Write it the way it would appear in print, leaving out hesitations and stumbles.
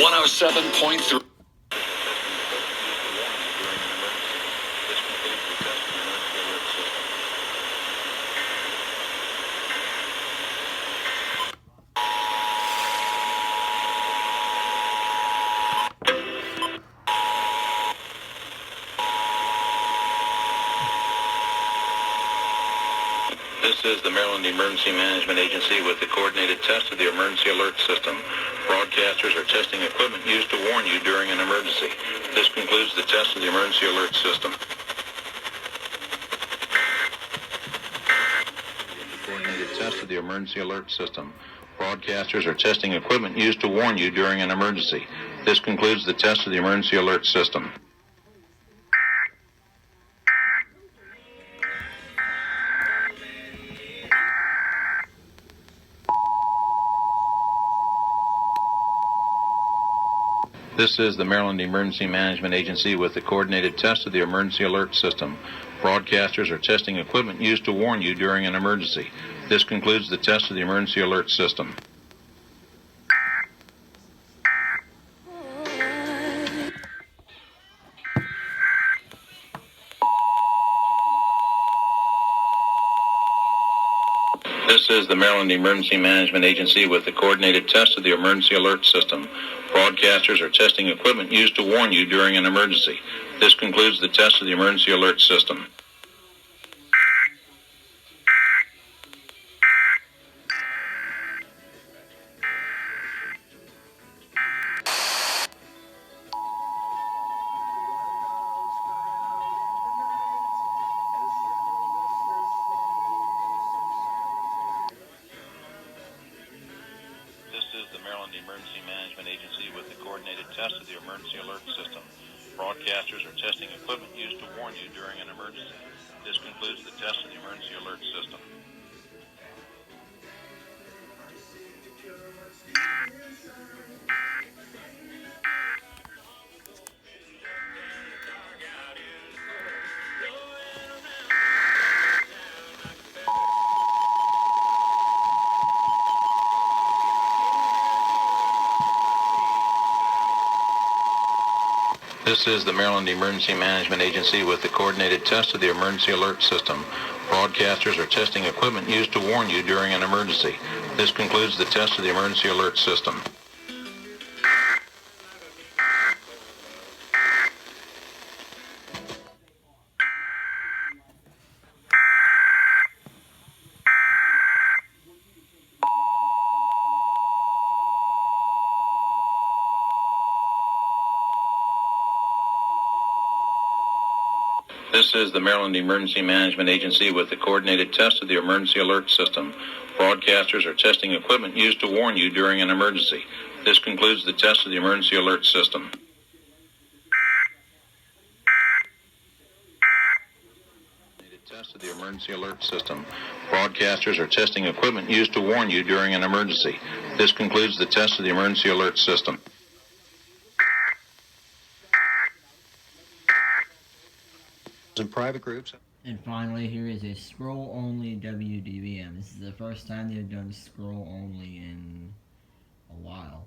107.3. This is the Maryland Emergency Management Agency with the coordinated test of the emergency alert system. Broadcasters are testing equipment used to warn you during an emergency. This concludes the test of the emergency alert system. Coordinated test of the emergency alert system. Broadcasters are testing equipment used to warn you during an emergency. This concludes the test of the emergency alert system. This is the Maryland Emergency Management Agency with the coordinated test of the emergency alert system. Broadcasters are testing equipment used to warn you during an emergency. This concludes the test of the emergency alert system. This is the Maryland Emergency Management Agency with the coordinated test of the emergency alert system. Broadcasters are testing equipment used to warn you during an emergency. This concludes the test of the emergency alert system. This is the Maryland Emergency Management Agency with the coordinated test of the emergency alert system. Broadcasters are testing equipment used to warn you during an emergency. This concludes the test of the emergency alert system. This is the Maryland Emergency Management Agency with the coordinated test of the emergency alert system. Broadcasters are testing equipment used to warn you during an emergency. This concludes the test of the emergency alert system. This is the Maryland Emergency Management Agency with the coordinated test of the emergency alert system. Broadcasters are testing equipment used to warn you during an emergency. This concludes the test of the emergency alert system. Test of the emergency alert system. Broadcasters are testing equipment used to warn you during an emergency. This concludes the test of the emergency alert system. In private groups. And finally, here is a scroll-only WDVM. This is the first time they've done scroll-only in a while.